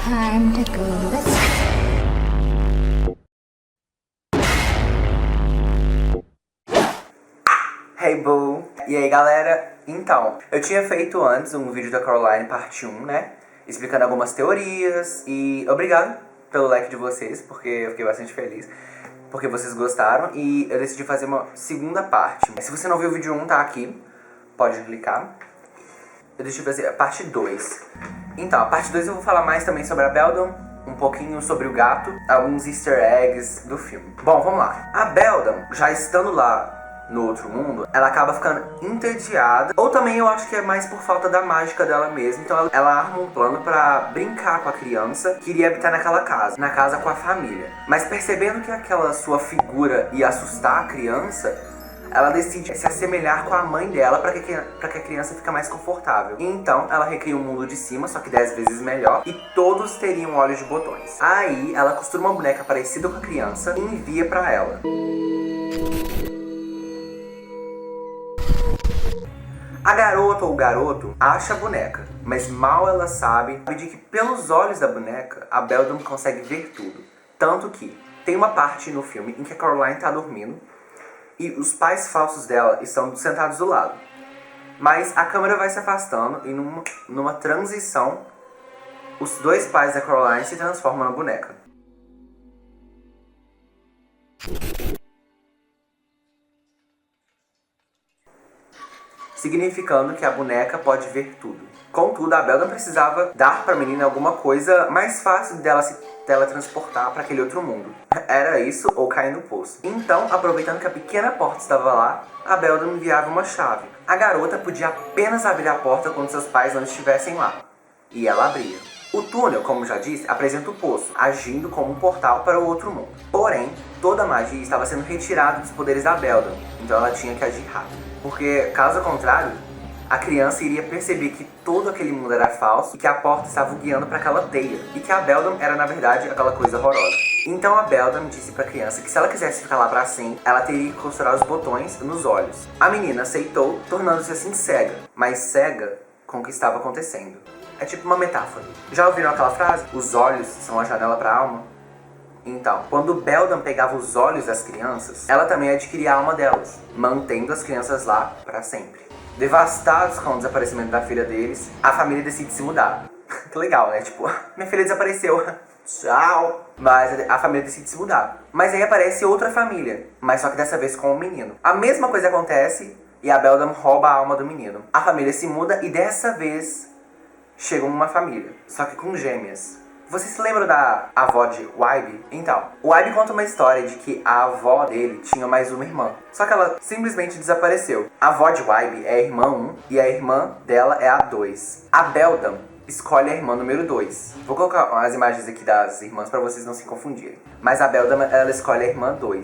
Time to go to Hey boo! E aí galera? Então, eu tinha feito antes um vídeo da Coraline parte 1, né? Explicando algumas teorias e obrigado pelo like de vocês, porque eu fiquei bastante feliz. Porque vocês gostaram e eu decidi fazer uma segunda parte. Se você não viu o vídeo 1, tá aqui. Pode clicar. Eu decidi fazer a parte 2. Então, a parte 2 eu vou falar mais também sobre a Beldam, um pouquinho sobre o gato, alguns easter eggs do filme. Bom, vamos lá. A Beldam, já estando lá no outro mundo, ela acaba ficando entediada. Ou também eu acho que é mais por falta da mágica dela mesma. Então ela arma um plano pra brincar com a criança que iria habitar naquela casa, na casa com a família. Mas percebendo que aquela sua figura ia assustar a criança, ela decide se assemelhar com a mãe dela pra que a criança fique mais confortável. E então ela recria um mundo de cima, só que 10 vezes melhor, e todos teriam olhos de botões. Aí ela costura uma boneca parecida com a criança e envia pra ela. A garota ou o garoto acha a boneca, mas mal ela sabe de que pelos olhos da boneca a Beldam consegue ver tudo. Tanto que tem uma parte no filme em que a Coraline tá dormindo e os pais falsos dela estão sentados do lado. Mas a câmera vai se afastando e numa transição, os dois pais da Coraline se transformam na boneca. Significando que a boneca pode ver tudo. Contudo, a Beldam precisava dar pra menina alguma coisa mais fácil dela se teletransportar para aquele outro mundo. Era isso ou cair no poço. Então, aproveitando que a pequena porta estava lá, a Beldam enviava uma chave. A garota podia apenas abrir a porta quando seus pais não estivessem lá. E ela abria. O túnel, como já disse, apresenta o poço, agindo como um portal para o outro mundo. Porém, toda a magia estava sendo retirada dos poderes da Beldam, então ela tinha que agir rápido. Porque, caso contrário, a criança iria perceber que todo aquele mundo era falso e que a porta estava guiando para aquela teia. E que a Beldam era, na verdade, aquela coisa horrorosa. Então a Beldam disse para a criança que se ela quisesse ficar lá para sempre, ela teria que costurar os botões nos olhos. A menina aceitou, tornando-se assim cega, mas cega com o que estava acontecendo. É tipo uma metáfora. Já ouviram aquela frase? Os olhos são a janela para a alma? Então, quando Beldam pegava os olhos das crianças, ela também adquiria a alma delas, mantendo as crianças lá para sempre. Devastados com o desaparecimento da filha deles, a família decide se mudar. Que legal, né? Tipo, minha filha desapareceu. Tchau! Mas a família decide se mudar. Mas aí aparece outra família, mas só que dessa vez com um menino. A mesma coisa acontece e a Beldam rouba a alma do menino. A família se muda e dessa vez chega uma família, só que com gêmeas. Você se lembra da avó de Wybie? Então, o Wybie conta uma história de que a avó dele tinha mais uma irmã. Só que ela simplesmente desapareceu. A avó de Wybie é a irmã 1 e a irmã dela é a 2. A Beldam escolhe a irmã número 2. Vou colocar as imagens aqui das irmãs para vocês não se confundirem. Mas a Beldam, ela escolhe a irmã 2.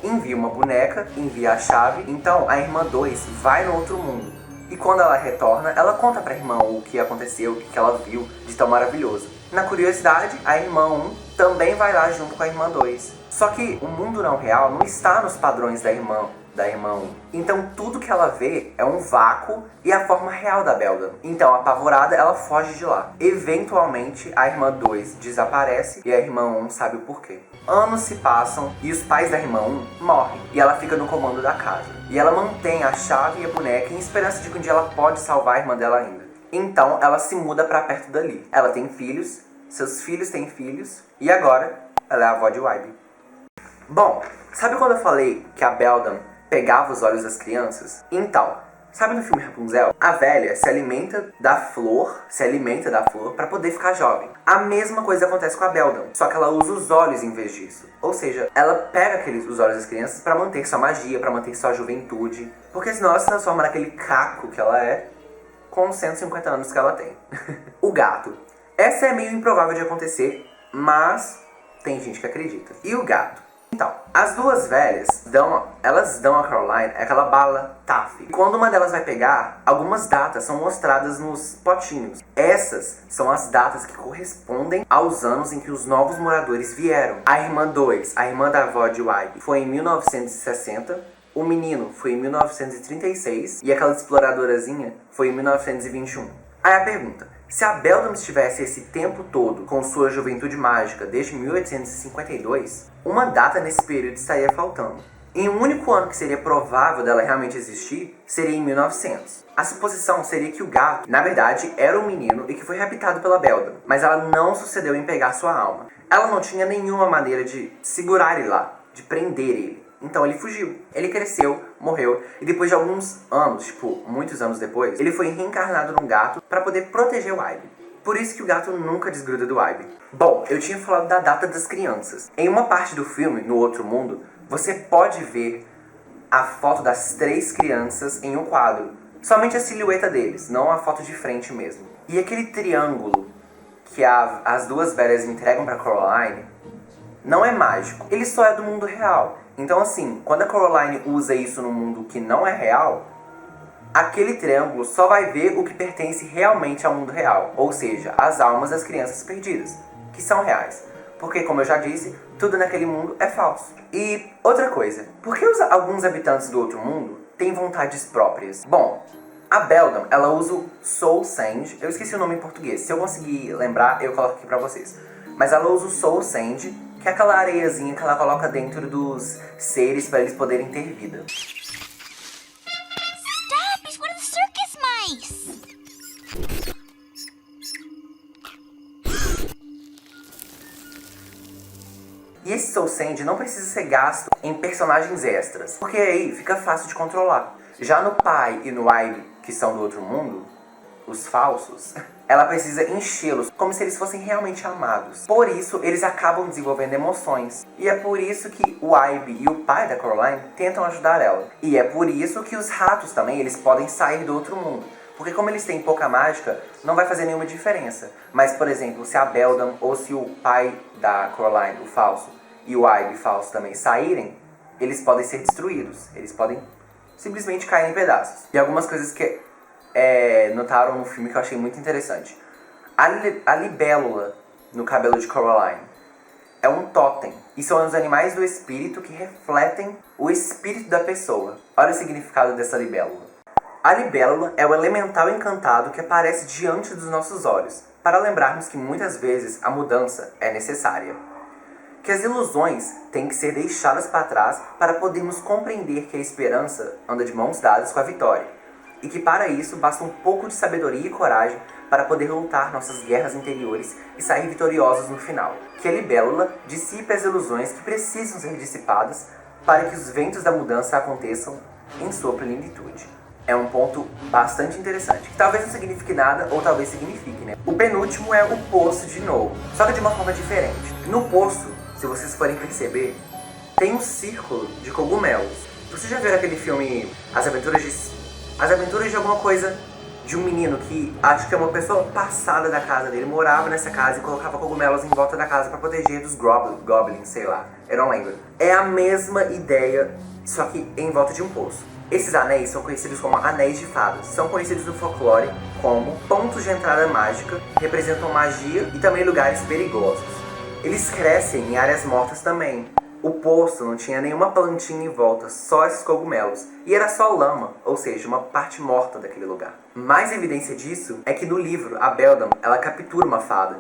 Envia uma boneca, envia a chave. Então, a irmã 2 vai no outro mundo. E quando ela retorna, ela conta pra irmã o que aconteceu, o que ela viu de tão maravilhoso. Na curiosidade, a irmã 1 também vai lá junto com a irmã 2. Só que o mundo não real não está nos padrões da irmã 1. Então tudo que ela vê é um vácuo e a forma real da Beldam. Então, apavorada, ela foge de lá. Eventualmente, a irmã 2 desaparece e a irmã 1 sabe o porquê. Anos se passam e os pais da irmã 1 morrem e ela fica no comando da casa. E ela mantém a chave e a boneca em esperança de que um dia ela pode salvar a irmã dela ainda. Então ela se muda pra perto dali. Ela tem filhos, seus filhos têm filhos e agora ela é a avó de Wybie. Bom, sabe quando eu falei que a Beldam pegava os olhos das crianças? Então, sabe no filme Rapunzel? A velha se alimenta da flor para poder ficar jovem. A mesma coisa acontece com a Beldam, só que ela usa os olhos em vez disso. Ou seja, ela pega os olhos das crianças para manter sua magia, para manter sua juventude, porque senão ela se transforma naquele caco que ela é com os 150 anos que ela tem. O gato. Essa é meio improvável de acontecer, mas tem gente que acredita. E o gato? Então, as duas velhas dão a Coraline aquela bala Taffy. Quando uma delas vai pegar, algumas datas são mostradas nos potinhos. Essas são as datas que correspondem aos anos em que os novos moradores vieram. A irmã 2, a irmã da avó de Wybie, foi em 1960. O menino foi em 1936 e aquela exploradorazinha foi em 1921. Aí a pergunta, Se a Beldam estivesse esse tempo todo com sua juventude mágica desde 1852, uma data nesse período estaria faltando. Em um único ano que seria provável dela realmente existir, seria em 1900. A suposição seria que o gato, na verdade, era um menino e que foi raptado pela Beldam, mas ela não sucedeu em pegar sua alma. Ela não tinha nenhuma maneira de segurar ele lá, de prender ele. Então ele fugiu. Ele cresceu, morreu, e depois de alguns anos, muitos anos depois, ele foi reencarnado num gato para poder proteger o Ivy. Por isso que o gato nunca desgruda do Ivy. Bom, eu tinha falado da data das crianças. Em uma parte do filme, no outro mundo, você pode ver a foto das 3 crianças em um quadro. Somente a silhueta deles, não a foto de frente mesmo. E aquele triângulo que as 2 velhas entregam para Coraline não é mágico. Ele só é do mundo real. Então assim, quando a Coraline usa isso no mundo que não é real, aquele triângulo só vai ver o que pertence realmente ao mundo real. Ou seja, as almas das crianças perdidas, que são reais. Porque, como eu já disse, tudo naquele mundo é falso. E outra coisa, por que alguns habitantes do outro mundo têm vontades próprias? Bom, a Beldam, ela usa o Soul Sand, eu esqueci o nome em português, se eu conseguir lembrar, eu coloco aqui pra vocês. Mas ela usa o Soul Sand, que é aquela areiazinha que ela coloca dentro dos seres para eles poderem ter vida. Stop! It's one of the circus mice! E esse Soul Sand não precisa ser gasto em personagens extras, porque aí fica fácil de controlar. Já no pai e no Ivy, que são do outro mundo, os falsos, ela precisa enchê-los como se eles fossem realmente amados. Por isso, eles acabam desenvolvendo emoções. E é por isso que o Ivy e o pai da Coraline tentam ajudar ela. E é por isso que os ratos também, eles podem sair do outro mundo. Porque como eles têm pouca mágica, não vai fazer nenhuma diferença. Mas, por exemplo, se a Beldam ou se o pai da Coraline, o falso, e o Ivy falso também saírem, eles podem ser destruídos. Eles podem simplesmente cair em pedaços. E algumas coisas que notaram no filme que eu achei muito interessante. A libélula no cabelo de Coraline é um totem. E são os animais do espírito que refletem o espírito da pessoa. Olha o significado dessa libélula. A libélula é o elemental encantado que aparece diante dos nossos olhos, para lembrarmos que muitas vezes a mudança é necessária. Que as ilusões têm que ser deixadas para trás para podermos compreender que a esperança anda de mãos dadas com a vitória. E que para isso basta um pouco de sabedoria e coragem para poder lutar nossas guerras interiores e sair vitoriosos no final. Que a libélula dissipe as ilusões que precisam ser dissipadas para que os ventos da mudança aconteçam em sua plenitude. É um ponto bastante interessante, que talvez não signifique nada, ou talvez signifique, né? O penúltimo é o poço de novo, só que de uma forma diferente. No poço, se vocês forem perceber, tem um círculo de cogumelos. Vocês já viram aquele filme As Aventuras de alguma coisa, de um menino que acho que é uma pessoa passada da casa dele, morava nessa casa e colocava cogumelos em volta da casa para proteger dos goblins, sei lá, eu não lembro. É a mesma ideia, só que em volta de um poço. Esses anéis são conhecidos como anéis de fadas. São conhecidos no folclore como pontos de entrada mágica, representam magia e também lugares perigosos. Eles crescem em áreas mortas também. O poço não tinha nenhuma plantinha em volta, só esses cogumelos. E era só lama, ou seja, uma parte morta daquele lugar. Mais evidência disso é que no livro, a Beldam, ela captura uma fada.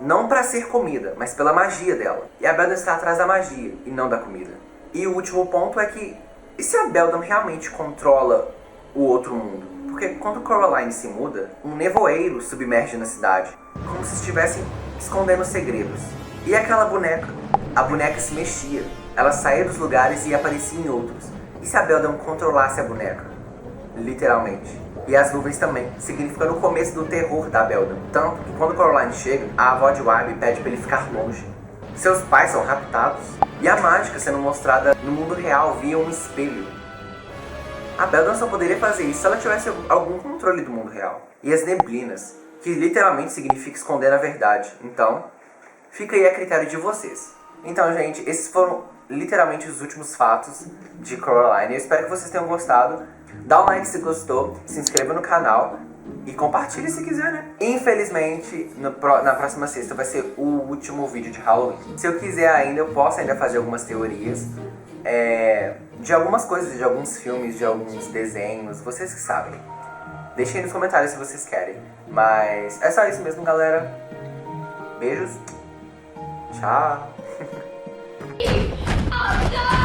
Não para ser comida, mas pela magia dela. E a Beldam está atrás da magia, e não da comida. E o último ponto é que, e se a Beldam realmente controla o outro mundo? Porque quando Coraline se muda, um nevoeiro submerge na cidade, como se estivessem escondendo segredos. E aquela boneca? A boneca se mexia, ela saía dos lugares e aparecia em outros. E se a Beldam controlasse a boneca? Literalmente. E as nuvens também, significando o começo do terror da Beldam. Tanto que quando Coraline chega, a avó de Ivy pede para ele ficar longe. Seus pais são raptados. E a mágica sendo mostrada no mundo real via um espelho. A Beldam só poderia fazer isso se ela tivesse algum controle do mundo real. E as neblinas, que literalmente significa esconder a verdade. Então, fica aí a critério de vocês. Então, gente, esses foram literalmente os últimos fatos de Coraline. Eu espero que vocês tenham gostado. Dá um like se gostou, se inscreva no canal e compartilhe se quiser, né? Infelizmente, na próxima sexta vai ser o último vídeo de Halloween. Se eu quiser ainda, eu posso ainda fazer algumas teorias de algumas coisas, de alguns filmes, de alguns desenhos, vocês que sabem. Deixem aí nos comentários se vocês querem. Mas é só isso mesmo, galera. Beijos. Tchau. Oh, no!